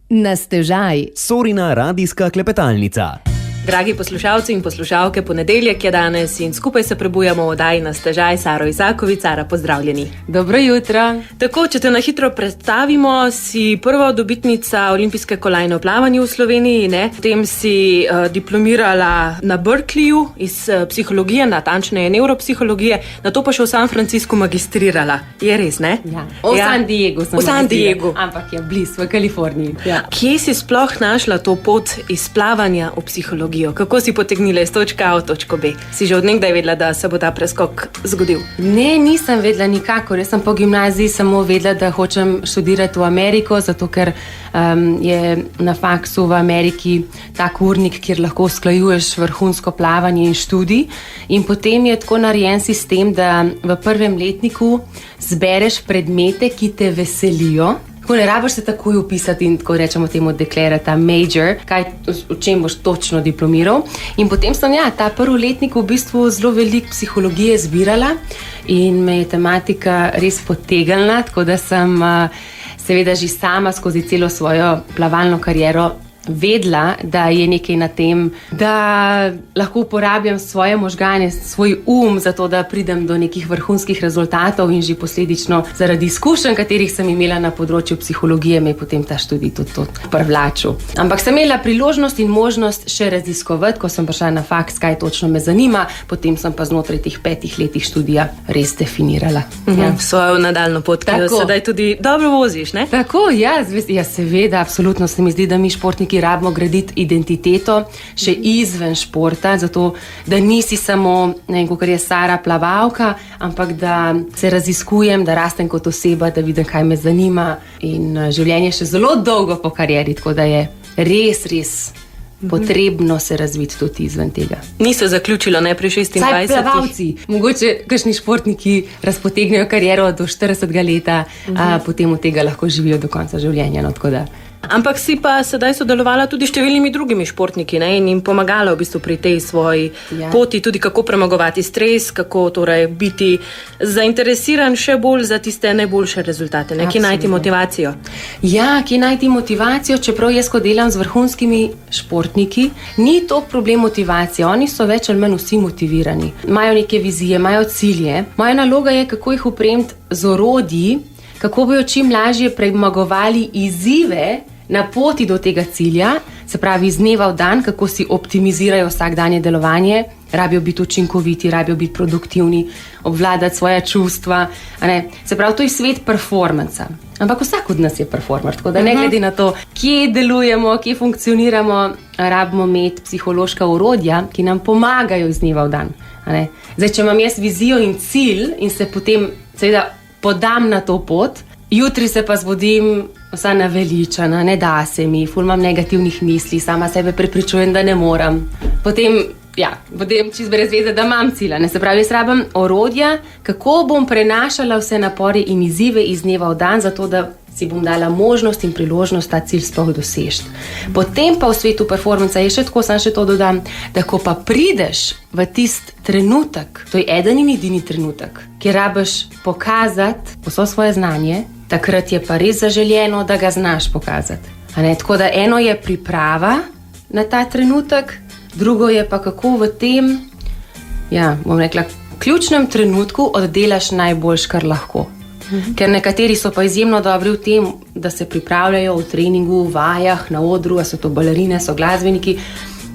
Na stežaj. Sorina radijska klepetalnica. Dragi poslušalci in poslušalke, ponedeljek je danes in skupaj se prebujamo v oddaji Na stežaj. Saro Isakovič, Sara, pozdravljeni. Dobro jutro. Tako, če te na hitro predstavimo, si prva dobitnica olimpijske kolajne v plavanju v Sloveniji, ne? Potem si diplomirala na Berkeleyju iz psihologije, natančneje nevropsihologije, nato pa še v San Franciscu magistrirala. Je res, ne? Ja. San Diego sem San Diego. Ampak je blizu v Kaliforniji. Ja. Kje si sploh našla to pot iz plavanja v psihologijo? Kako si potegnila iz točke A v točko B? Si že od nekdaj vedela, da se bo ta preskok zgodil? Ne, nisem vedela nikakor. Jaz sem po gimnaziji samo vedela, da hočem študirati v Ameriko, zato ker je na faksu v Ameriki tak urnik, kjer lahko usklajuješ vrhunsko plavanje in študij. In potem je tako narejen sistem, da v prvem letniku zbereš predmete, ki te veselijo. Tako ne rabiš se takoj upisati in tako rečemo temu deklarata major, v čem boš točno diplomiral. In potem sem ta prvi letnik v bistvu zelo veliko psihologije zbirala in me je tematika res potegnila, tako da sem seveda že sama skozi celo svojo plavalno kariero vedela, da je nekaj na tem, da lahko uporabljam svoje možgane, svoj za to, da pridem do nekih vrhunskih rezultatov in že posledično zaradi izkušenj, katerih sem imela na področju psihologije, me je potem ta študij tudi privlačil. Ampak sem imela priložnost in možnost še raziskovati, ko sem prišla na faks, kaj točno me zanima, potem sem pa znotraj teh 5 letih študija res definirala. Svojo nadaljno pot, ki jo sedaj tudi dobro voziš, ne? Tako, ja, seveda, absolutno se mi zdi, da mi športniki rabimo graditi identiteto še izven športa, zato da nisi samo, kot je Sara, plavalka, ampak da se raziskujem, da rastem kot oseba, da vidim, kaj me zanima in življenje še zelo dolgo po karieri, tako da je res potrebno se razviti tudi izven tega. Ni se zaključilo, ne, pri 26. Saj plavalci, mogoče kakšni športniki razpotegnejo kariero do 40. leta, potem od tega lahko živijo do konca življenja, no, tako da. Ampak si pa sedaj sodelovala tudi s številnimi drugimi športniki, ne, in jim pomagala v bistvu pri tej svoji poti, tudi kako premagovati stres, kako torej biti zainteresiran še bolj za tiste najboljše rezultate, ne, kje najti motivacijo? Ja, kje najti motivacijo, čeprav jaz, ko delam z vrhunskimi športniki, ni to problem motivacije, oni so več ali manj vsi motivirani, imajo neke vizije, imajo cilje, moja naloga je, kako jih opremiti z orodji, kako bojo čim lažje premagovali izzive na poti do tega cilja, se pravi iz dneva v dan, kako si optimizirajo vsakdanje delovanje, rabijo biti učinkoviti, rabijo biti produktivni, obvladati svoja čustva, se pravi, to je svet performansa. Ampak vsak od nas je performer, tako da ne glede na to, kje delujemo, kje funkcioniramo, rabimo imeti psihološka orodja, ki nam pomagajo iz dneva v dan. Zdaj, če imam jaz vizijo in cilj in se potem seveda podam na to pot, jutri se pa zbudim vsa naveličana, ne da se mi, ful imam negativnih misli, sama sebe prepričujem, da ne moram. Potem čist brez veze, da imam cilja. Se pravi, jaz rabim orodja, kako bom prenašala vse napore in izzive iz dneva v dan, zato da si bom dala možnost in priložnost ta cilj sploh doseči. Potem pa v svetu performansa je še tako, sam še to dodam, da ko pa prideš v tist trenutek, to je eden in edini trenutek, kjer rabiš pokazati vso svoje znanje, takrat je pa res zaželjeno, da ga znaš pokazati. Tako da eno je priprava na ta trenutek, drugo je pa kako v tem, bom rekla, ključnem trenutku oddelaš najboljš, kar lahko. Ker nekateri so pa izjemno dobri v tem, da se pripravljajo v treningu, v vajah, na odru, so to balerine, so glasbeniki,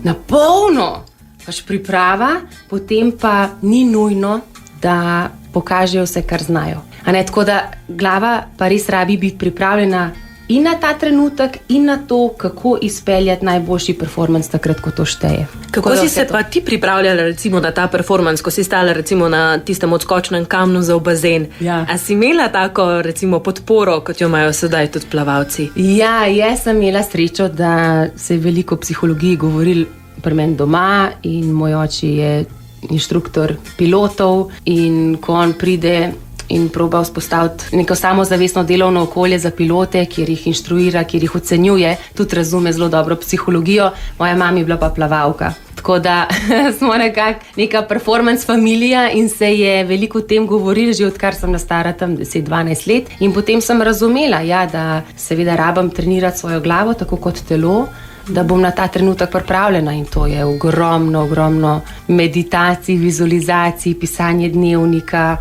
na polno pač priprava, potem pa ni nujno, da pokažejo vse, kar znajo. Tako da glava pa res rabi biti pripravljena in na ta trenutek in na to, kako izpeljati najboljši performance takrat, ko to šteje. Kako si se pa ti pripravljala recimo na ta performance, ko si stala recimo na tistem odskočnem kamnu za v bazen? Ja. A si imela tako recimo podporo, kot jo imajo sedaj tudi plavalci? Ja, jaz sem imela srečo, da se je veliko o psihologiji govoril pri meni doma in moj oči je inštruktor pilotov in ko on pride in proba vzpostaviti neko samozavestno delovno okolje za pilote, kjer jih inštruira, kjer jih ocenjuje, tudi razume zelo dobro psihologijo. Moja mama je bila pa plavalka. Tako da smo nekako neka performance familija in se je veliko o tem govorili, že odkar sem stara tam 10-12 let. In potem sem razumela, ja, da seveda rabim trenirati svojo glavo, tako kot telo, da bom na ta trenutek pripravljena, in to je ogromno meditacij, vizualizacij, pisanje dnevnika.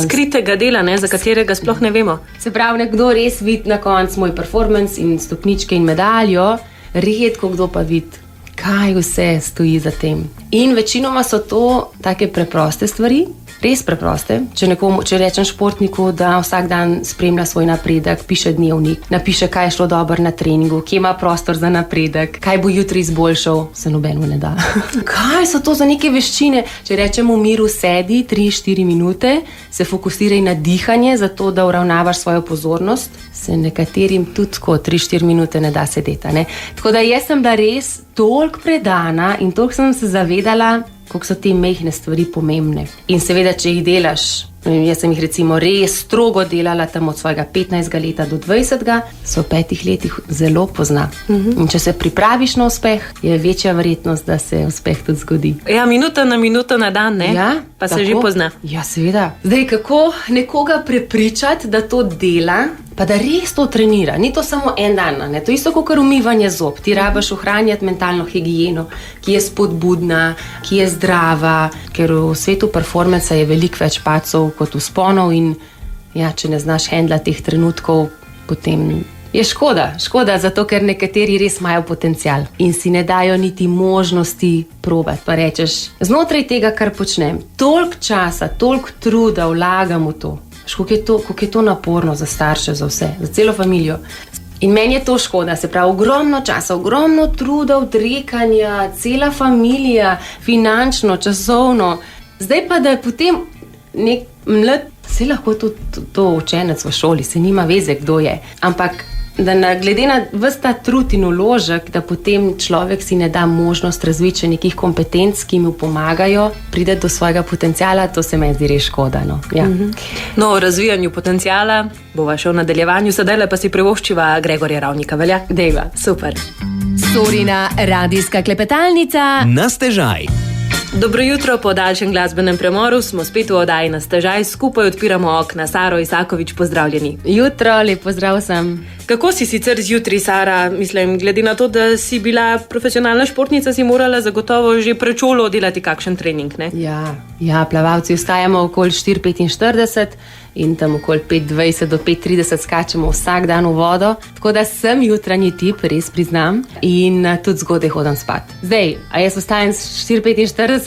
Skritega dela, za katerega sploh ne vemo. Se pravi, nekdo res vidi na koncu moj performance in stopničke in medaljo, redko kdo pa vidi, kaj vse stoji za tem. In večinoma so to take preproste stvari, res preproste. Če rečem športniku, da vsak dan spremlja svoj napredek, piše dnevnik, napiše, kaj je šlo dobro na treningu, kje ima prostor za napredek, kaj bo jutri izboljšal, se nobeno ne da. Kaj so to za neke veščine? Če rečem v miru, sedi 3-4 minute, se fokusiraj na dihanje, zato da uravnavaš svojo pozornost, se nekaterim tudi tako 3-4 minute ne da sedeti. Ne? Tako da jaz sem bila res toliko predana in toliko sem se zavedala, koliko so te mehne stvari pomembne. In seveda, če jih delaš, jaz sem jih recimo res strogo delala tam od svojega 15. leta do 20. Se v 5 letih zelo pozna. In če se pripraviš na uspeh, je večja verjetnost, da se uspeh tudi zgodi. Ja, minuto na dan, ne? Ja, pa tako. Se že pozna. Ja, seveda. Zdaj, kako nekoga prepričati, da to dela, pa da res to trenira. Ni to samo en dan, ne? To je isto kot umivanje zob. Ti rabiš ohranjati mentalno higieno, ki je spodbudna, ki je zdrava, ker v svetu performansa je veliko več padcev kot vzponov in ja, če ne znaš handlati teh trenutkov, potem je škoda, zato ker nekateri res imajo potencial in si ne dajo niti možnosti probati. Pa rečeš, znotraj tega, kar počnem, toliko časa, toliko truda vlagam v to. Kako je to naporno za starše, za vse, za celo familijo. In meni je to škoda, se pravi, ogromno časa, ogromno truda, odrekanja, cela familija, finančno, časovno. Zdaj pa, da je potem nek mlad, se lahko tudi to učenec v šoli, se nima veze, kdo je. Ampak da glede na ves ta trud in vložek, da potem človek si ne da možnost razviti nekih kompetenc, ki mu pomagajo priti do svojega potenciala, to se meni zdi res škoda. No, ja. No, o razvijanju potenciala bova še v nadaljevanju, sedaj pa si privoščiva Gregorja Ravnika, velja? Dejva. Super. Sorina radijska klepetalnica Na stežaj. Dobro jutro, po daljšem glasbenem premoru smo spet v oddaji Na stežaj, skupaj odpiramo okna. Saro Isakovič, pozdravljeni. Jutro, lep pozdrav sem. Kako si sicer zjutraj, Sara? Mislim, glede na to, da si bila profesionalna športnica, si morala zagotovo že pred šolo delati kakšen trening, ne? Ja, plavalci vstajamo okoli 4:45 in tam okoli 5:20 do 5:30 skačemo vsak dan v vodo. Tako da sem jutranji tip, res priznam, in tudi zgodaj hodim spat. Zdaj, a jaz vstajam 4:45?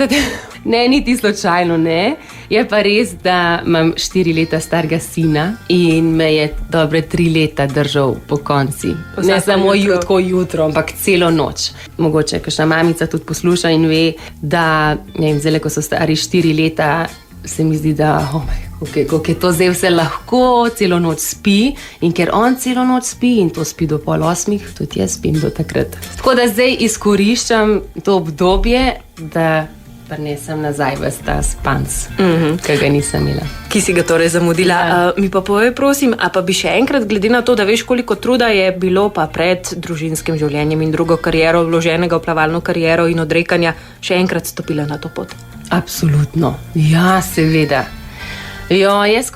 Ne, niti slučajno ne. Je pa res, da imam 4 leta starega sina in me je dobre 3 leta držal po konci. Ne samo jutro, ampak celo noč. Mogoče kakšna mamica tudi posluša in ve, da ne vem, zdaj, ko so stari 4 leta, se mi zdi, da kako je to zdaj vse lahko, celo noč spi, in ker on celo noč spi in to spi do 7:30, tudi jaz spim do takrat. Tako da zdaj izkoriščam to obdobje, da prinesem nazaj ves ta spanc, ki ga nisem imela. Ki si ga torej zamudila. Ja. Mi pa povej, prosim, a pa bi še enkrat, glede na to, da veš, koliko truda je bilo pa pred družinskim življenjem in drugo kariero, vloženega v plavalno kariero in odrekanja, še enkrat stopila na to pot? Absolutno. Ja, seveda. Jo, jaz,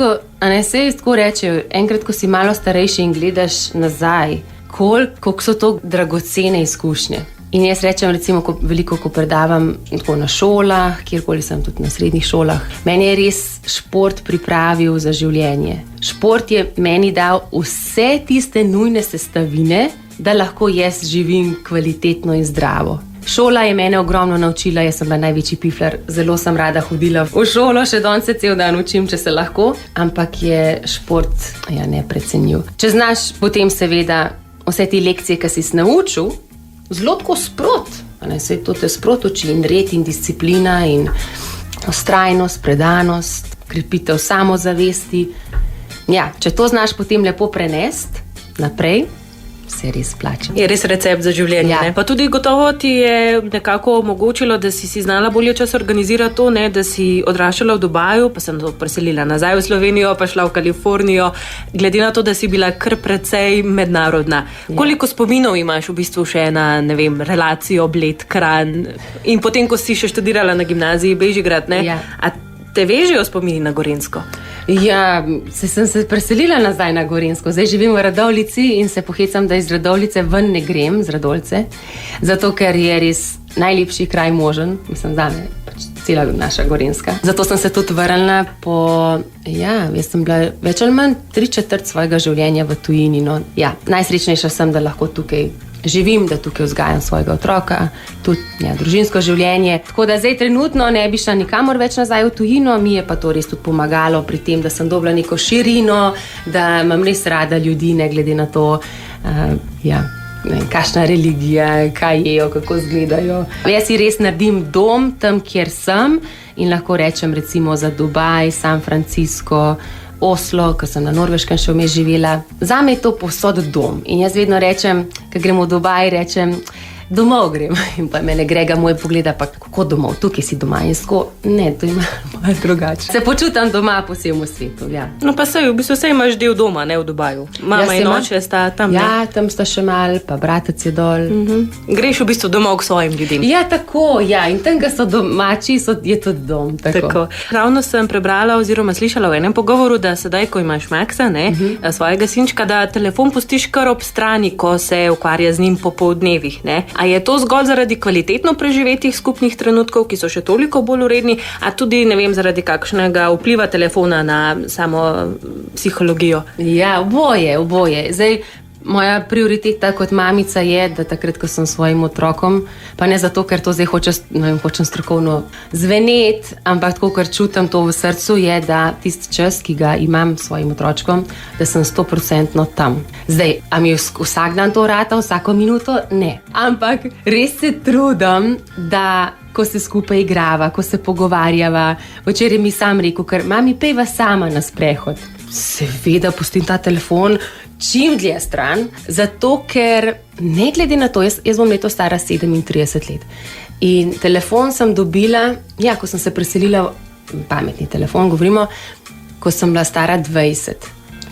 se tako reče, enkrat, ko si malo starejši in gledaš nazaj, koliko so to dragocene izkušnje. In jaz rečem, recimo, veliko, ko predavam tako na šolah, kjerkoli sem tudi na srednjih šolah, meni je res šport pripravil za življenje. Šport je meni dal vse tiste nujne sestavine, da lahko jaz živim kvalitetno in zdravo. Šola je mene ogromno naučila, jaz sem bila največji pifler, zelo sem rada hodila v šolo, še danes se cel dan učim, če se lahko, ampak je šport neprecenljiv. Če znaš potem seveda vse te lekcije, ki si naučil, zelo tako sprot, se to te sprot uči in red in disciplina in vztrajnost, predanost, krepitev samozavesti. Ja, če to znaš potem lepo prenesti naprej, se res plača. Je res recept za življenje. Ja. Ne? Pa tudi gotovo ti je nekako omogočilo, da si znala bolje čas organizirati to, ne? Da si odraščala v Dubaju, pa sem to preselila nazaj v Slovenijo, pa šla v Kalifornijo, glede na to, da si bila kar precej mednarodna. Ja. Koliko spominov imaš v bistvu še na, ne vem, relacijo Bled, Kranj in potem, ko si še študirala na gimnaziji Bežigrad, ne? Ja. A te vežejo spomini na Gorenjsko? Ja, sem se preselila nazaj na Gorenjsko. Zdaj živim v Radovljici in se pohecam, da iz Radovljice ven ne grem, z Radovljice, zato ker je res najlepši kraj možen, mislim, zame, pač cela naša Gorenjska. Zato sem se tudi vrnila jaz sem bila več ali manj 3/4 svojega življenja v tujini. No. Ja, najsrečnejša sem, da lahko tukaj živim, da tukaj vzgajam svojega otroka, tudi družinsko življenje. Tako da zdaj trenutno ne bi šla nikamor več nazaj v tujino, mi je pa to res tudi pomagalo pri tem, da sem dobila neko širino, da imam res rada ljudi, ne glede na to, kakšna religija, kaj jejo, kako izgledajo. Jaz si res naredim dom tam, kjer sem in lahko rečem recimo za Dubaj, San Francisco, Oslo, ko sem na Norveškem še vmes živela. Zame je to povsod dom. In jaz vedno rečem, ko gremo v Dubaj, rečem, domov grem. In pa mene Grega moj pogleda, pa kako domov, tukaj si doma. In sko, ne, to ima malo drugače. Se počutam doma po vsem svetu, ja. No pa v bistvu imaš del doma, ne v Dubaju. Mama in oče sta tam, ne? Ja, tam sta še mal, pa bratec je dol. Greš v bistvu domov k svojim ljudem. Ja, tako, ja. In tam, ko so domači, je tudi dom. Tako. Ravno sem prebrala oziroma slišala v enem pogovoru, da sedaj, ko imaš Maxa, svojega sinčka, da telefon pustiš kar ob strani, ko se ukvarja z njim popoldnevih, ne? A je to zgolj zaradi kvalitetno preživetih skupnih trenutkov, ki so še toliko bolj uredni, a tudi, ne vem, zaradi kakšnega vpliva telefona na samo psihologijo? Ja, oboje. Zdaj, moja prioriteta kot mamica je, da takrat, ko sem svojim otrokom, pa ne zato, ker to zdaj hočem strokovno zveneti, ampak tako, ker čutim to v srcu, je, da tisti čas, ki ga imam s svojim otročkom, da sem 100% tam. Zdaj, a mi vsak dan to rata, vsako minuto? Ne. Ampak res se trudim, da ko se skupaj igrava, ko se pogovarjava. Včeraj mi sam rekel, ker mami, pejva sama na sprehod. Seveda pustim ta telefon čim dlje stran, zato ker ne glede na to, jaz bom letos stara 37 let. In telefon sem dobila, ko sem se preselila, pametni telefon govorimo, ko sem bila stara 20.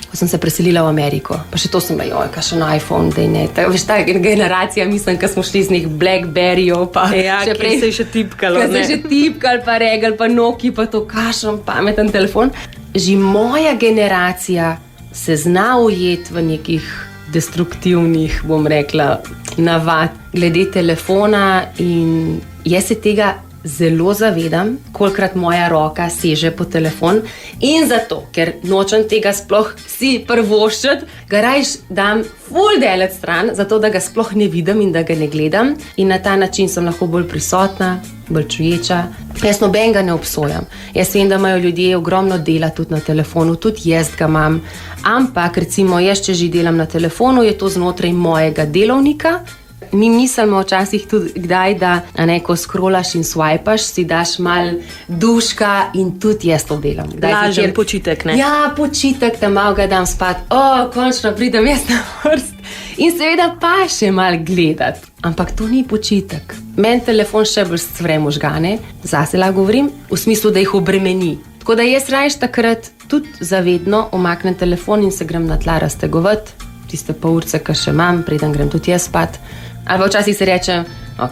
Ko sem se preselila v Ameriko, pa še to sem bila, kakšen iPhone, da ne. Veš, ta generacija, mislim, ko smo šli z njih Blackberryov, pa še prej se je še tipkalo. Se je še tipkal, pa Regal, pa Nokia, pa to kakšen pameten telefon. Že moja generacija se zna ujeti v nekih destruktivnih, bom rekla, navad glede telefona in jaz se tega zelo zavedam, kolikrat moja roka seže po telefon in zato, ker nočem tega sploh si prvoščiti, ga rajš dam ful daleč stran, zato da ga sploh ne vidim in da ga ne gledam in na ta način sem lahko bolj prisotna, bolj čuječa. Jaz nobenega ne obsojam. Jaz vem, da imajo ljudje ogromno dela tudi na telefonu, tudi jaz ga imam, ampak recimo jaz, če že delam na telefonu, je to znotraj mojega delovnika. Mi mislimo včasih tudi kdaj, da ko scrollaš in swipaš, si daš mal duška in tudi jaz to delam. Lažen počitek, ne? Ja, počitek, da malo ga dam spat. Končno pridem jaz na vrst. In seveda pa še mal gledati. Ampak to ni počitek. Meni telefon še bolj svre možgane, zase lahko govorim, v smislu, da jih obremeni. Tako da jaz rajš takrat tudi zavedno umaknem telefon in se grem na tla raztegovati, tiste pol urce, ki še imam, preden grem tudi jaz spat. Ali pa včasih si rečem,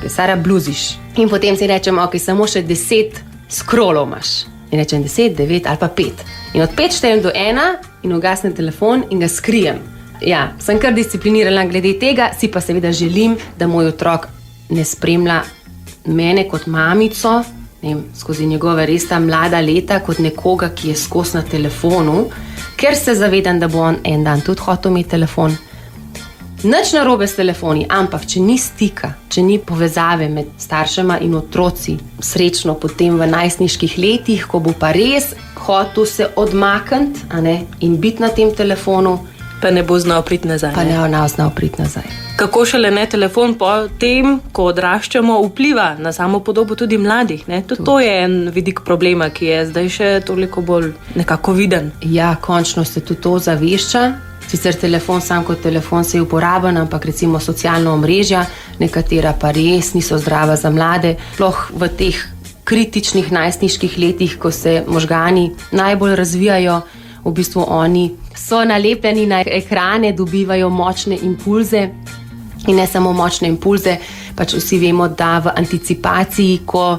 Sara, bluziš. In potem si rečem, samo še 10 scrollov imaš. In rečem 10, 9 ali pa 5. In od 5 štejem do 1 in ugasnem telefon in ga skrijem. Ja, sem kar disciplinirana glede tega, si pa seveda želim, da moj otrok ne spremlja mene kot mamico, skozi njegove res ta mlada leta, kot nekoga, ki je skozi na telefonu, ker se zavedam, da bo on en dan tudi hotel imeti telefon. Nič narobe s telefoni, ampak če ni stika, če ni povezave med staršema in otroci, srečno potem v najstniških letih, ko bo pa res hotel se odmakniti in biti na tem telefonu, pa ne bo znal priti nazaj. Kako šele telefon po tem, ko odraščamo, vpliva na samo podobo tudi mladih, ne? Tudi to je en vidik problema, ki je zdaj še toliko bolj nekako viden. Ja, končno se tudi to zavešča. Sicer telefon sam kot telefon se je uporaben, ampak recimo socialna omrežja, nekatera pa res niso zdrava za mlade, sploh v teh kritičnih najstniških letih, ko se možgani najbolj razvijajo, v bistvu oni so nalepljeni na ekrane, dobivajo močne impulze in ne samo močne impulze, pač vsi vemo, da v anticipaciji, ko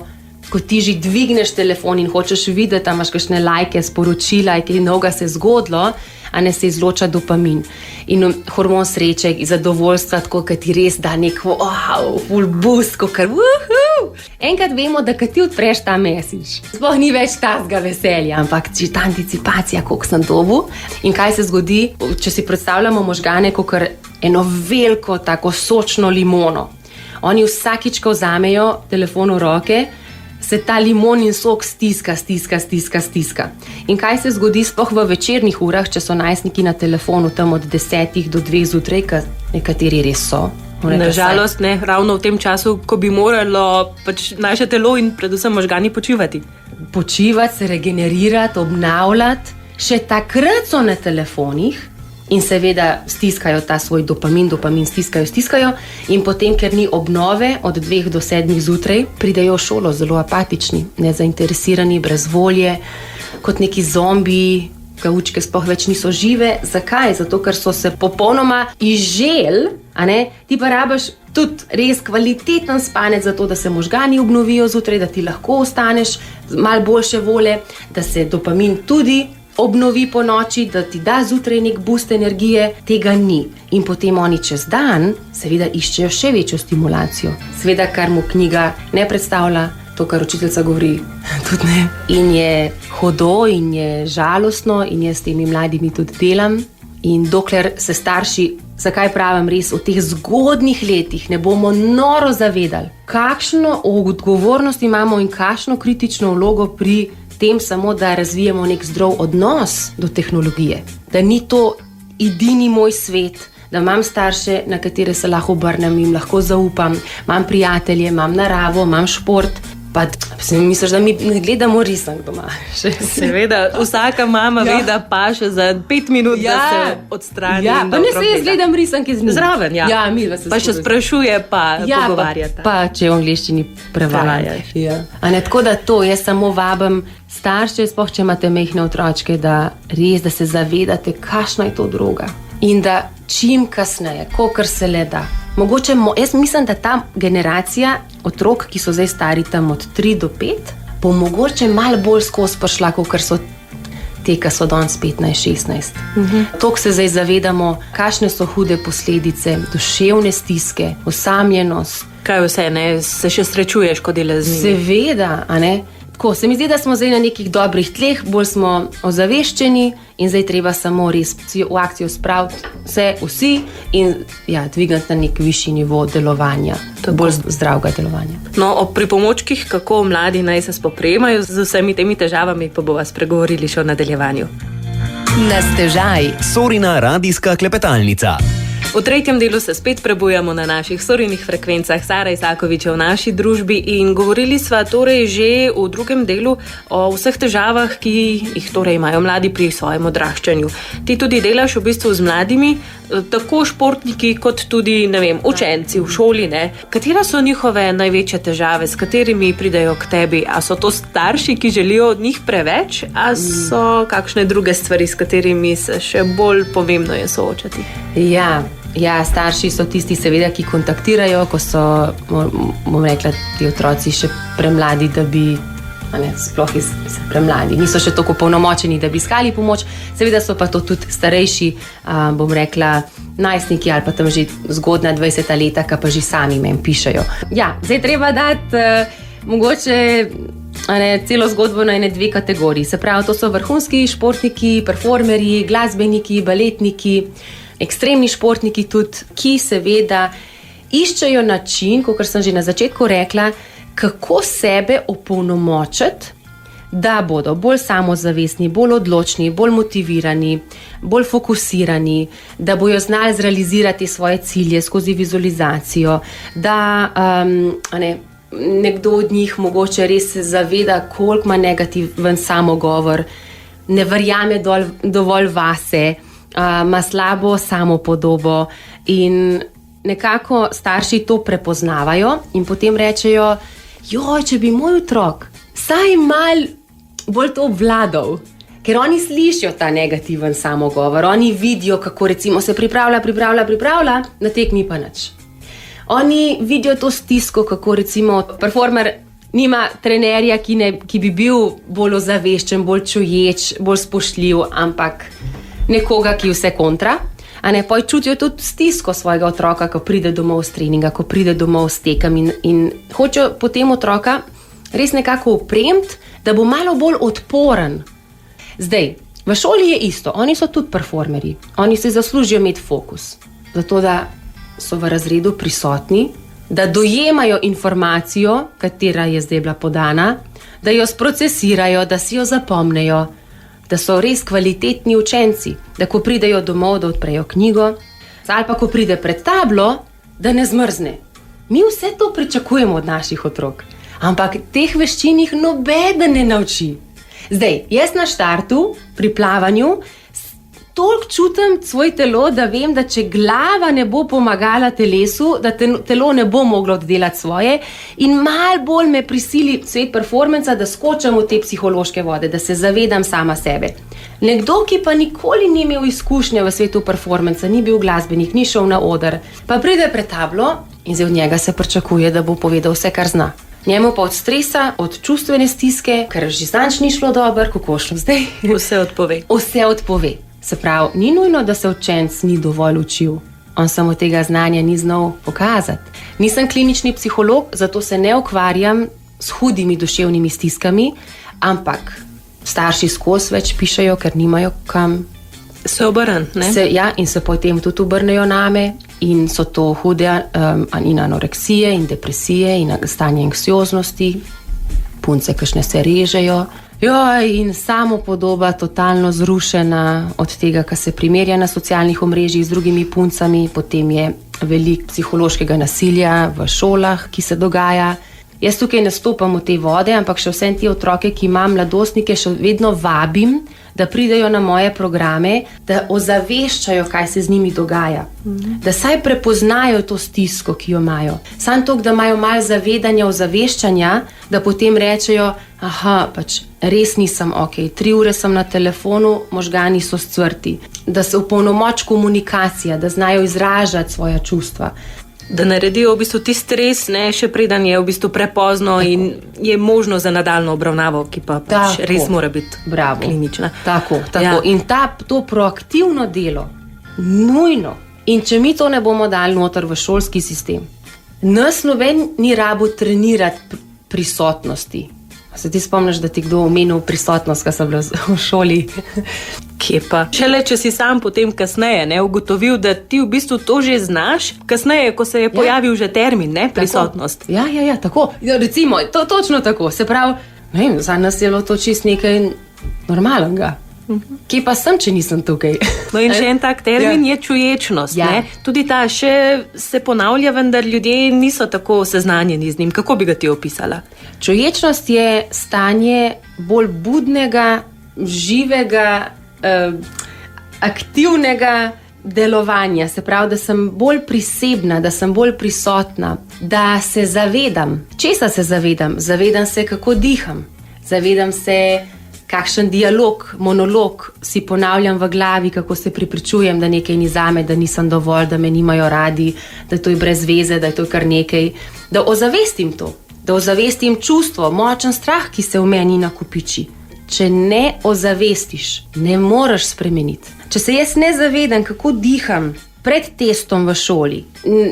ti že dvigneš telefon in hočeš videti, da imaš kakšne lajke, sporočila, kaj novega se je zgodilo, a ne se izloča dopamin. In hormon sreče, zadovoljstva, tako, ki ti res da nek full boost, kar Enkrat vemo, da kad ti odpreš ta message, sploh ni več tazga veselja, ampak že ta anticipacija, koliko sem dobil. In kaj se zgodi, če si predstavljamo možgane kot eno veliko, tako sočno limono. Oni vsakič, ko vzamejo telefon v roke, se ta limonin sok stiska. In kaj se zgodi sploh v večernih urah, če so najstniki na telefonu tam od 10 do 2 zjutraj, ker nekateri res so. Nažalost, ne, ravno v tem času, ko bi moralo pač naše telo in predvsem možgani počivati. Počivati, se regenerirati, obnavljati, še takrat so na telefonih in seveda stiskajo ta svoj dopamin stiskajo in potem, ker ni obnove od 2 do 7 zjutraj, pridejo v šolo zelo apatični, nezainteresirani, brez volje, kot neki zombiji, kaučke sploh več niso žive. Zakaj? Zato, ker so se popolnoma izželi, ti pa rabiš tudi res kvaliteten spanec za to, da se možgani obnovijo zjutraj, da ti lahko ostaneš malo boljše volje, da se dopamin tudi obnovi po noči, da ti da zjutraj nek boost energije, tega ni. In potem oni čez dan seveda iščejo še večjo stimulacijo. Seveda, kar mu knjiga ne predstavlja, to, kar učiteljica govori, tudi ne. In je hudo in je žalostno in jaz s temi mladimi tudi delam. In dokler se starši, zakaj pravim res, v teh zgodnjih letih ne bomo noro zavedali, kakšno odgovornost imamo in kakšno kritično vlogo pri tem samo, da razvijemo nek zdrav odnos do tehnologije. Da ni to edini moj svet, da imam starše, na katere se lahko obrnem, jim lahko zaupam, imam prijatelje, imam naravo, imam šport. Pa misliš, da mi ne gledamo risank doma? Seveda, vsaka mama ve, da paše za 5 minut, da se odstrani. Ja, pa ne se jaz gledam risanke z njim. Zraven, ja. Ja, midva se pa še sprašuje, pa pogovarjata. Pa če v angleščini prevajaš. Ja. Tako da to, jaz samo vabim starše, sploh če imate majhne otročke, da res, da se zavedate, kakšna je to droga. In da čim kasneje, kolikor se le da. Mogoče, jaz mislim, da ta generacija otrok, ki so zdaj stari tam od 3 do 5, bo mogoče malo bolj skozi prišla, kot so te, ki so danes 15-16. Toliko se zdaj zavedamo, kakšne so hude posledice, duševne stiske, osamljenost. Kaj vse, ne? Se še srečuješ, ko delaš z njimi? Seveda, a ne? Tako, se mi zdi, da smo zdaj na nekih dobrih tleh, bolj smo ozaveščeni in zdaj treba samo res v akcijo spraviti vsi in dvigniti na nek višji nivo delovanja, bolj zdravega delovanja. No, o pripomočkih, kako mladi naj se spoprijemajo z vsemi temi težavami, pa bova spregovorili še v nadaljevanju. Na stežaj. Sorina radijska klepetalnica. V tretjem delu se spet prebujamo na naših sorinih frekvencah. Sara Isakovič je v naši družbi in govorili sva torej že v drugem delu o vseh težavah, ki jih torej imajo mladi pri svojem odraščanju. Ti tudi delaš v bistvu z mladimi, tako športniki kot tudi, učenci v šoli, ne? Katera so njihove največje težave, s katerimi pridejo k tebi? A so to starši, ki želijo od njih preveč, a so kakšne druge stvari, s katerimi se še bolj pomembno je soočati? Ja, starši so tisti seveda, ki kontaktirajo, ko so, bom rekla, ti otroci še premladi, da bi, sploh premladi, niso še toliko polnomočeni, da bi iskali pomoč, seveda so pa to tudi starejši, bom rekla, najstniki ali pa tam že zgodna 20 leta, ki pa že sami meni pišejo. Ja, zdaj treba dati mogoče celo zgodbo na 2 kategoriji, se pravi, to so vrhunski športniki, performerji, glasbeniki, baletniki, ekstremni športniki tudi, ki seveda iščejo način, kot sem že na začetku rekla, kako sebe opolnomočiti, da bodo bolj samozavestni, bolj odločni, bolj motivirani, bolj fokusirani, da bojo znali zrealizirati svoje cilje skozi vizualizacijo, da nekdo od njih mogoče res se zaveda, koliko ima negativen samogovor, ne verjame dovolj vase, ima slabo samopodobo in nekako starši to prepoznavajo in potem rečejo, joj, če bi moj otrok saj mal bolj to obvladal, ker oni slišijo ta negativen samogovor, oni vidijo, kako recimo se pripravlja, na tekmi pa nič. Oni vidijo to stisko, kako recimo performer nima trenerja, ki bi bil bolj ozaveščen, bolj čuječ, bolj spoštljiv, ampak nekoga, ki vse kontra. A ne, pa čutijo tudi stisko svojega otroka, ko pride domov z treninga, ko pride domov s tekem in hočejo potem otroka res nekako opremiti, da bo malo bolj odporen. Zdaj, v šoli je isto, oni so tudi performerji, oni si zaslužijo imeti fokus, zato da so v razredu prisotni, da dojemajo informacijo, katera je zdaj bila podana, da jo sprocesirajo, da si jo zapomnejo, da so res kvalitetni učenci, da ko pridejo domov, da odprejo knjigo, ali pa ko pride pred tablo, da ne zmrzne. Mi vse to pričakujemo od naših otrok, ampak teh veščin jih nobeden ne nauči. Zdaj, jaz na štartu, pri plavanju, toliko čutim svoje telo, da vem, da če glava ne bo pomagala telesu, da telo ne bo moglo oddelati svoje in malo bolj me prisili svet performanca, da skočam v te psihološke vode, da se zavedam sama sebe. Nekdo, ki pa nikoli ni imel izkušnje v svetu performanca, ni bil glasbenik, ni šel na oder, pa pride pred tablo in zdaj od njega se pričakuje, da bo povedal vse, kar zna. Njemu pa od stresa, od čustvene stiske, ker že zanč ni šlo dobro, kako šlo zdaj? Vse odpove. Vse odpove. Se pravi, ni nujno, da se učenec ni dovolj učil. On samo tega znanja ni znal pokazati. Nisem klinični psiholog, zato se ne ukvarjam s hudimi duševnimi stiskami, ampak starši skozi več pišejo, ker nimajo kam se obrniti, ne? In se potem tudi obrnejo name in so to hude in anoreksije in depresije in stanje anksioznosti, punce, kakšne se režejo. In samopodoba totalno zrušena od tega, kar se primerja na socialnih omrežjih z drugimi puncami, potem je veliko psihološkega nasilja v šolah, ki se dogaja. Jaz tukaj nastopam v te vode, ampak še vsem ti otroke, ki imam mladostnike, še vedno vabim, da pridejo na moje programe, da ozaveščajo, kaj se z njimi dogaja. Da saj prepoznajo to stisko, ki jo imajo. Samo to, da imajo malo zavedanja, ozaveščanja, da potem rečejo, pač res nisem okej, 3 ure sem na telefonu, možgani so scvrti. Da se opolnomoči komunikacija, da znajo izražati svoja čustva. Da naredijo v bistvu ti stres, ne, še preden je v bistvu prepozno in je možno za nadaljno obravnavo, ki pa pač res mora biti klinična. Tako. Ja. In to proaktivno delo, nujno. In če mi to ne bomo dali noter v šolski sistem, nas noben ni rabo trenirati prisotnosti. Se ti spomniš, da ti kdo omenil prisotnost, ko sem bila v šoli? Kje pa? Šele, če si sam potem kasneje ugotovil, da ti v bistvu to že znaš, kasneje, ko se je pojavil že termin, prisotnost. Ja, tako. Recimo, to točno tako. Se pravi, za nas je bilo to čist nekaj normalnega. Kje pa sem, če nisem tukaj? No in še en tak termin je čuječnost. Ne? Tudi ta še se ponavlja, vendar ljudje niso tako seznanjeni z njim. Kako bi ga ti opisala? Čuječnost je stanje bolj budnega, živega, aktivnega delovanja. Se pravi, da sem bolj prisebna, da sem bolj prisotna, da se zavedam. Česa se zavedam? Zavedam se, kako diham. Zavedam se, kakšen dialog, monolog si ponavljam v glavi, kako se prepričujem, da nekaj ni zame, da nisem dovolj, da me nimajo radi, da to je brez veze, da je to kar nekaj. Da ozavestim to, da ozavestim čustvo, močen strah, ki se v meni nakopiči. Če ne ozavestiš, ne moreš spremeniti. Če se jaz ne zavedam, kako diham pred testom v šoli,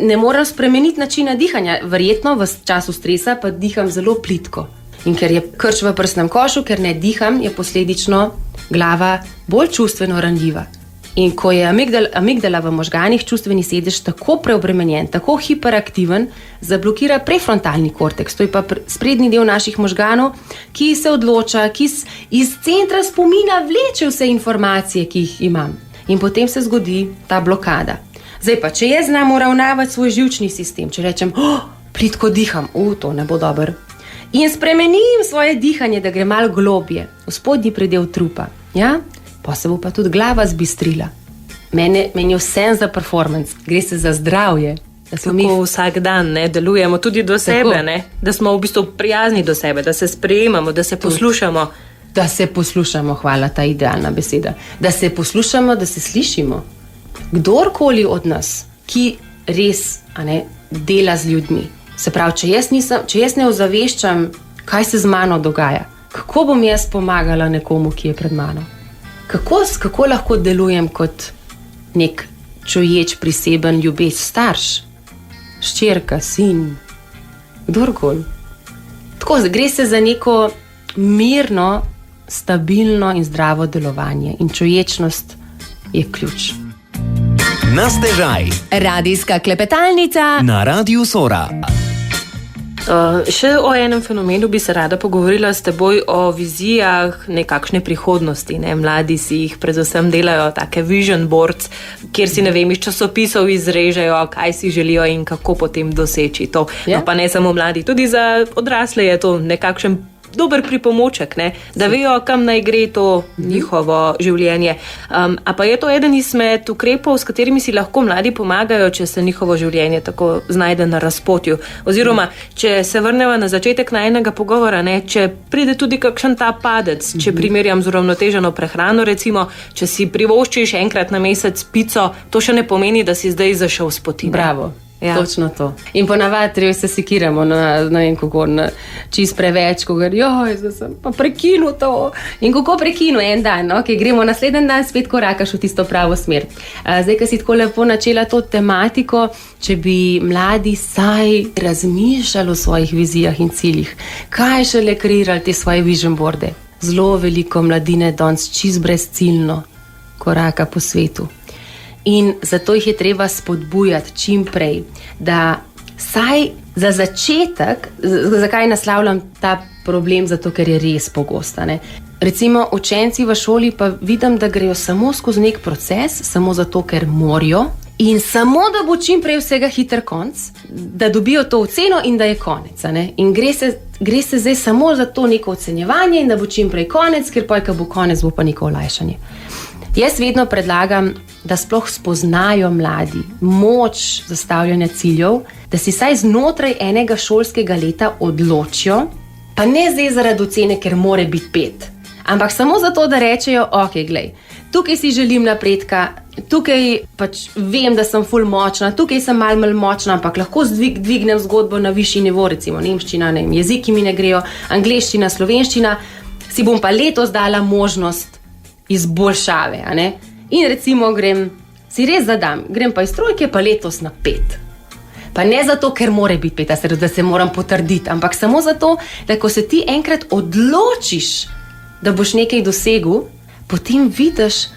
ne morem spremeniti načina dihanja. Verjetno v času stresa pa diham zelo plitko. In ker je krč v prsnem košu, ker ne diham, je posledično glava bolj čustveno ranljiva. In ko je amigdala v možganih, čustveni sedež tako preobremenjen, tako hiperaktiven, zablokira prefrontalni korteks, to je pa sprednji del naših možganov, ki se odloča, ki iz centra spomina vleče vse informacije, ki jih imam. In potem se zgodi ta blokada. Zdaj pa, če jaz znam uravnavati svoj živčni sistem, če rečem, plitko diham, to ne bo dobro. In spremenim svoje dihanje, da gre malo globje, v spodnji predel trupa. Ja? Pa se bo pa tudi glava zbistrila. Meni je vse za performance, gre se za zdravje. Tako vsak dan delujemo tudi do sebe, da smo v bistvu prijazni do sebe, da se sprejemamo, da se poslušamo. Da se poslušamo, hvala, ta idealna beseda. Da se poslušamo, da se slišimo. Kdorkoli od nas, ki res dela z ljudmi, se pravi, če jaz ne ozaveščam, kaj se z mano dogaja, kako bom jaz pomagala nekomu, ki je pred mano? Kako lahko delujem kot nek čuječ, priseben, ljubeč starš, hčerka, sin, kdorkoli. Tako, gre se za neko mirno, stabilno in zdravo delovanje in čuječnost je ključ. Na stežaj. Radijska klepetalnica Na Radiu Sora. Še o enem fenomenu bi se rada pogovorila s teboj, o vizijah nekakšne prihodnosti. Mladi si jih predvsem delajo take vision boards, kjer si, iz časopisov izrežejo, kaj si želijo in kako potem doseči to. Ja. No, pa ne samo mladi, tudi za odrasle je to nekakšen dober pripomoček, da vejo, kam naj gre to njihovo življenje. A pa je to eden izmed ukrepov, s katerimi si lahko mladi pomagajo, če se njihovo življenje tako znajde na razpotju. Oziroma, če se vrneva na začetek najinega pogovora, če pride tudi kakšen ta padec, če primerjam z uravnoteženo prehrano, recimo, če si privoščiš enkrat na mesec pico, to še ne pomeni, da si zdaj zašel s poti. Bravo. Ja. Točno to. In ponavadi se sikiramo čist preveč, ko zdaj sem pa prekinil to. In kako prekinil en dan, gremo naslednji dan, spet korakaš v tisto pravo smer. Zdaj, ko si tako lepo načela to tematiko, če bi mladi saj razmišljali o svojih vizijah in ciljih, kaj šele kreirali te svoje vision boarde. Zelo veliko mladine danes čist brezciljno koraka po svetu. In zato jih je treba spodbujati čim prej, da saj za začetek, zakaj naslavljam ta problem, zato ker je res pogosta. Recimo učenci v šoli pa vidim, da grejo samo skozi nek proces, samo zato, ker morajo in samo, da bo čim prej vsega hiter konc, da dobijo to oceno in da je konec. In gre se zdaj samo za to neko ocenjevanje in da bo čim prej konec, ker pa, ko bo konec, bo pa neko olajšanje. Jaz vedno predlagam, da sploh spoznajo mladi moč zastavljanja ciljev, da si saj znotraj enega šolskega leta odločijo, pa ne zdaj zaradi ocene, ker more biti 5, ampak samo zato, da rečejo, glej, tukaj si želim napredka, tukaj pač vem, da sem ful močna, tukaj sem malo močna, ampak lahko dvignem zgodbo na višji nivo, recimo nemščina, jeziki mi ne grejo, angleščina, slovenščina, si bom pa letos dala možnost izboljšave, in recimo grem pa iz 3, pa letos na 5. Pa ne zato, ker more biti 5, da se moram potrditi, ampak samo zato, da ko se ti enkrat odločiš, da boš nekaj dosegel, potem vidiš,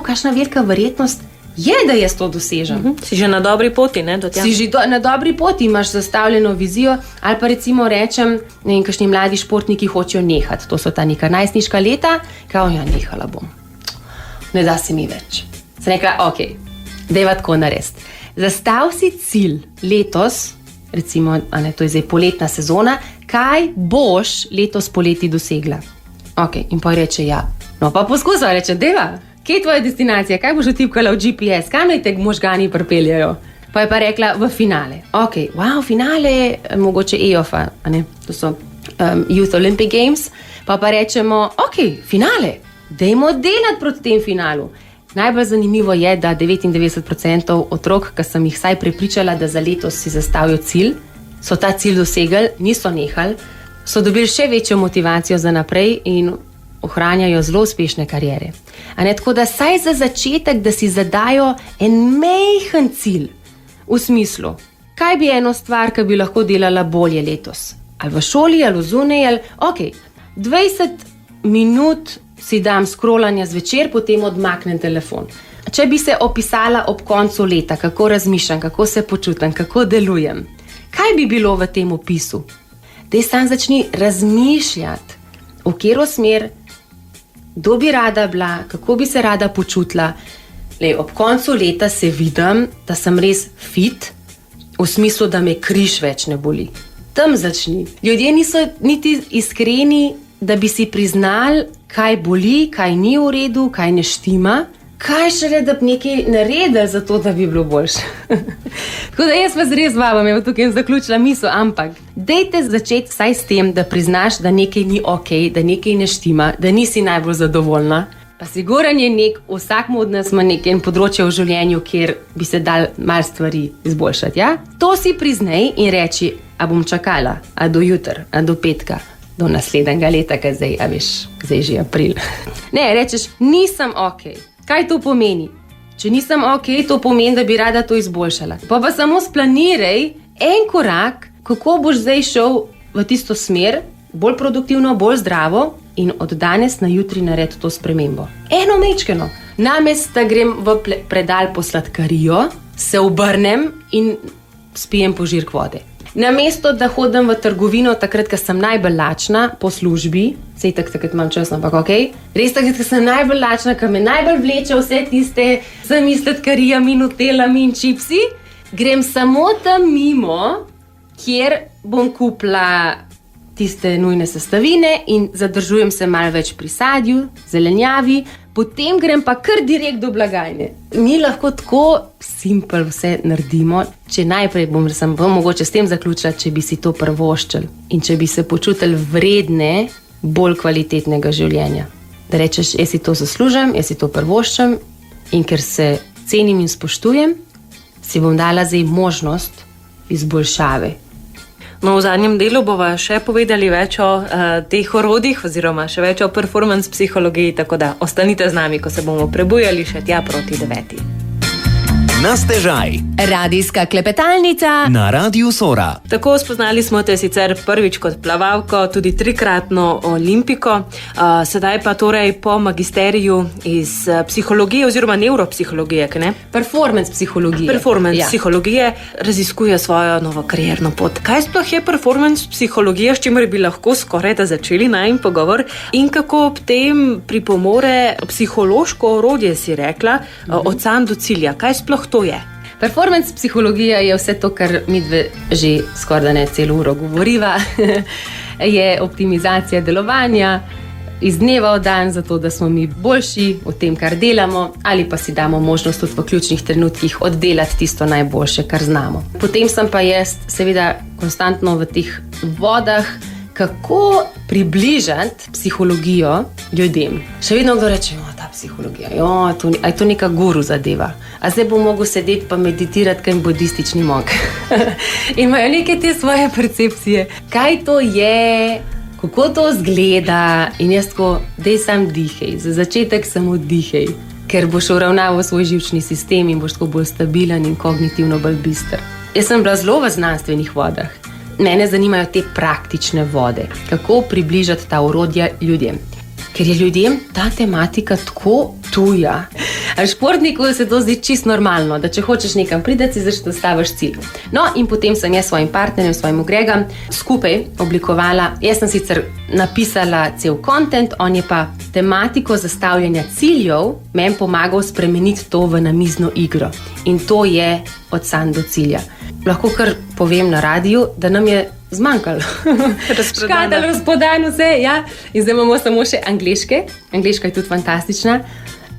kakšna velika verjetnost je, da jaz to dosežem. Si že na dobri poti, do tja? Si že na dobri poti, imaš zastavljeno vizijo, ali pa recimo rečem, kakšni mladi športniki hočejo nehati, to so ta neka najstniška leta, nehala bom. Ne da se mi več. Sem rekla, dajva tako narediti. Zastav si cilj letos, recimo, to je zdaj poletna sezona, kaj boš letos poleti dosegla. In pa reče, no pa poskusa, reče, dajva. Kje je tvoja destinacija? Kaj boš vtipkala v GPS? Kam naj te možgani pripeljajo? Pa je pa rekla, v finale. Finale, mogoče EOF-a, to so Youth Olympic Games. Pa rečemo, finale, dajmo delati proti tem finalu. Najbolj zanimivo je, da 99% otrok, ki sem jih saj prepričala, da za letos si zastavijo cilj, so ta cilj dosegli, niso nehali, so dobili še večjo motivacijo za naprej in ohranjajo zelo uspešne kariere. Tako da saj za začetek, da si zadajo en majhen cilj v smislu, kaj bi eno stvar, ki bi lahko delala bolje letos. Ali v šoli, ali v zunaj, ali 20 minut si dam scrollanja zvečer, potem odmaknem telefon. Če bi se opisala ob koncu leta, kako razmišljam, kako se počutim, kako delujem, kaj bi bilo v tem opisu? Daj sam začni razmišljati, v katero smer, kdo bi rada bila, kako bi se rada počutila. Ob koncu leta se vidim, da sem res fit, v smislu, da me križ več ne boli. Tam začni. Ljudje niso niti iskreni, da bi si priznali, kaj boli, kaj ni v redu, kaj ne štima, kaj šele, da bi nekaj naredili za to, da bi bilo boljše. Tako da jaz vas res vabam, evo tukaj zaključila misel, ampak dajte začeti vsaj s tem, da priznaš, da nekaj ni okej, da nekaj ne štima, da nisi najbolj zadovoljna. Pa siguran je vsakmu od nas ima nekaj področje v življenju, kjer bi se dal malo stvari izboljšati, ja? To si priznaj in reči, a bom čakala, a do jutra, a do petka, do naslednjega leta, kaj zdaj, a veš, zdaj že april. Ne, rečeš, nisem okej. Kaj to pomeni? Če nisem okej, to pomeni, da bi rada to izboljšala. Pa samo splaniraj en korak, kako boš zdaj šel v tisto smer, bolj produktivno, bolj zdravo in od danes na jutri naredi to spremembo. Eno mečkeno. Namesto grem v predal po sladkarijo, se obrnem in spijem požirek vode. Namesto da hodim v trgovino takrat, ko sem najbolj lačna po službi, sej takrat imam čas, ampak okej, res takrat, ko sem najbolj lačna, ko me najbolj vleče vse tiste sami sladkarijami, nutelami in čipsi, grem samo tam mimo, kjer bom kupila tiste nujne sestavine in zadržujem se malo več pri sadju, zelenjavi, potem grem pa kar direkt do blagajne. Mi lahko tako simpel vse naredimo, če najprej bom mogoče s tem zaključila, če bi si to privoščili in če bi se počutili vredne bolj kvalitetnega življenja. Da rečeš, jaz si to zaslužim, jaz si to privoščim in ker se cenim in spoštujem, si bom dala zdaj možnost izboljšave. No, v zadnjem delu bova še povedali več o teh orodjih oziroma še več o performance psihologiji, tako da ostanite z nami, ko se bomo prebujali še tja proti 9. Na stežaj. Radijska klepetalnica Na Radiu Sora. Tako spoznali smo te sicer prvič kot plavalko, tudi 3-kratno olimpiko, sedaj pa torej po magisteriju iz psihologije oziroma nevropsihologije, kaj ne? Performance psihologije. Psihologije raziskuje svojo novo karierno pot. Kaj sploh je performance psihologija, s čimer bi lahko skoraj da začeli najin pogovor in kako ob tem pripomore psihološko orodje, si rekla, od sam do cilja. Kaj sploh to je? Performance psihologija je vse to, kar mi dve že skoraj da ne celo uro govoriva. Je optimizacija delovanja iz dneva v dan, zato da smo mi boljši v tem, kar delamo, ali pa si damo možnost tudi v ključnih trenutkih oddelati tisto najboljše, kar znamo. Potem sem pa jaz seveda konstantno v teh vodah, kako približati psihologijo ljudem. Še vedno kdo reče, ta psihologija, je to neka guru zadeva. A zdaj bo mogel sedeti pa meditirati, kaj budistični monk. In imajo neke te svoje percepcije. Kaj to je, kako to izgleda in jaz tako, dej sam dihaj, za začetek samo dihaj, ker boš uravnaval svoj živčni sistem in boš tako bolj stabilen in kognitivno bolj bister. Jaz sem bila zelo v znanstvenih vodah. Mene zanimajo te praktične vode, kako približati ta orodja ljudem. Ker je ljudem ta tematika tako tuja. Športniku se to zdi čisto normalno, da če hočeš nekam priti, si zastaviš cilj. No, in potem sem jaz svojim partnerjem, svojim Gregom skupaj oblikovala, jaz sem sicer napisala cel content, on je pa tematiko zastavljanja ciljev meni pomagal spremeniti to v namizno igro. In to je od sam do cilja. Lahko kar povem na radiju, da nam je zmanjkalo. Škadal, razpodan vse, ja. In zdaj imamo samo še angleške. Angleška je tudi fantastična.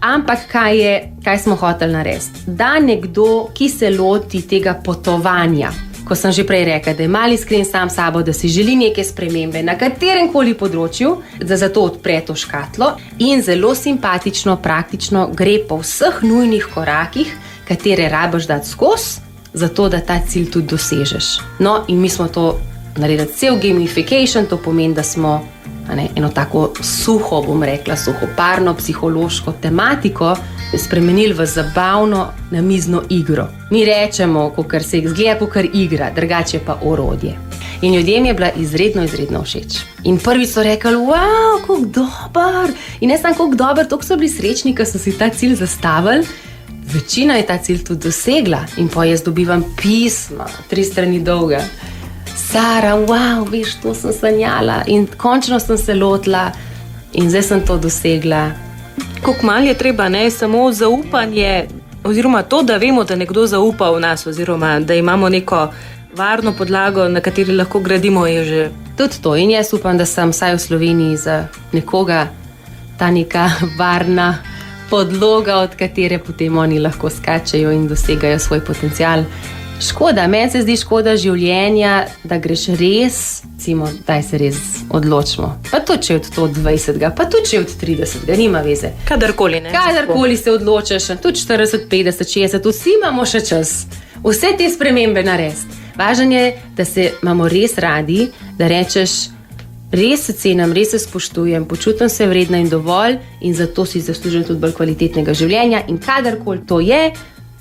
Ampak kaj smo hoteli narediti? Da nekdo, ki se loti tega potovanja, ko sem že prej rekla, da je mal iskren sam sabo, da si želi neke spremembe na kateremkoli področju, da zato odpre to škatlo in zelo simpatično, praktično gre po vseh nujnih korakih, katere rabiš dati skozi, zato da ta cilj tudi dosežeš. No, in mi smo to naredili cel gamification, to pomeni, da smo eno tako suho, bom rekla, suhoparno psihološko tematiko spremenili v zabavno namizno igro. Mi rečemo, kakor se izgleda, kakor igra, drugače pa orodje. In ljudem je bila izredno, izredno všeč. In prvi so rekli, wow, kako dober. In ne samo kako dober, toliko so bili srečni, ko so si ta cilj zastavili. Večina je ta cilj tudi dosegla in pa jaz dobivam pisma, 3 strani dolga. Sara, wow, veš, to sem sanjala in končno sem se lotila in zdaj sem to dosegla. Koliko malo je treba, ne, samo zaupanje, oziroma to, da vemo, da nekdo zaupa v nas, oziroma da imamo neko varno podlago, na kateri lahko gradimo, je že. Tudi to in jaz upam, da sem vsaj v Sloveniji za nekoga ta neka varna podloga, od katere potem oni lahko skačejo in dosegajo svoj potencial. Škoda, meni se zdi škoda življenja, da greš res, recimo, daj se res odločimo. Pa tudi če od 20, pa tudi če od 30, nima veze. Kadarkoli, ne? Kadarkoli se odločiš, tudi 40, 50, 60, vsi imamo še čas. Vse te spremembe narediti. Važno je, da se imamo res radi, da rečeš, res se cenim, res se spoštujem, počutim se vredna in dovolj in zato si zaslužim tudi bolj kvalitetnega življenja in kadarkoli to je,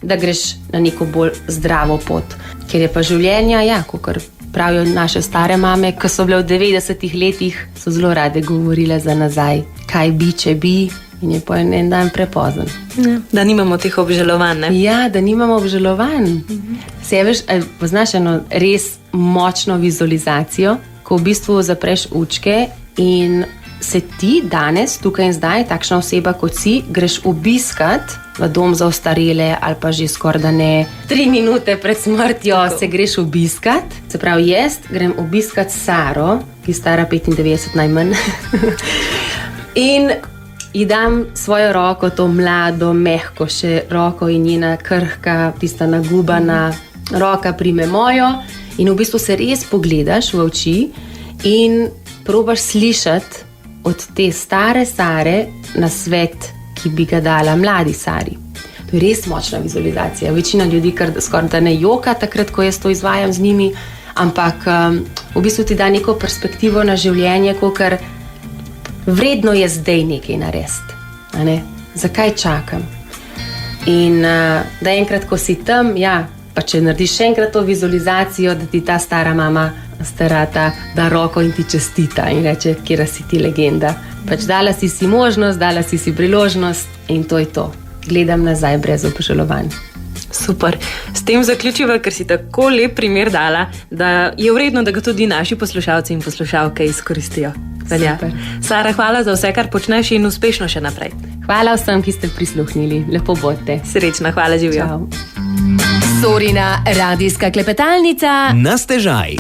da greš na neko bolj zdravo pot. Ker je pa življenja, ja, kakor pravijo naše stare mame, ki so bile v 90-ih letih, so zelo rade govorile za nazaj, kaj bi, če bi, in je pa en dan prepozen. Ja, da nimamo teh obžalovanj, ne? Ja, da nimamo obžalovanj. Se veš, poznaš eno res močno vizualizacijo, ko v bistvu zapreš očke in se ti danes, tukaj in zdaj, takšna oseba kot si, greš obiskat v dom za ostarele ali pa že skoraj da ne 3 minute pred smrtjo se greš obiskat. Se pravi, jaz grem obiskat Saro, ki je stara 95 najmanj in ji dam svojo roko, to mlado, mehko še roko in njena krhka, tista nagubana roka prime mojo in v bistvu se res pogledaš v oči in probaš slišati od te stare Sare na svet, ki bi ga dala mladi Sari. To je res močna vizualizacija. Večina ljudi skoraj da ne joka takrat, ko jaz to izvajam z njimi, ampak v bistvu ti da neko perspektivo na življenje, kakor vredno je zdaj nekaj narediti. Ne? Zakaj čakam? In da enkrat, ko si tam, ja, pa če narediš še enkrat to vizualizacijo, da ti ta stara mama starata da roko in ti čestita in reče, kjera si ti legenda. Pač dala si možnost, dala si priložnost in to je to. Gledam nazaj brez obžalovanj. Super. S tem zaključiva, ker si tako lep primer dala, da je vredno, da ga tudi naši poslušalci in poslušalke izkoristijo. Velja. Sara, hvala za vse, kar počneš in uspešno še naprej. Hvala vsem, ki ste prisluhnili. Lepo bodite. Srečna, hvala, živijo. Čau. Sorina radijska klepetalnica Na stežaj.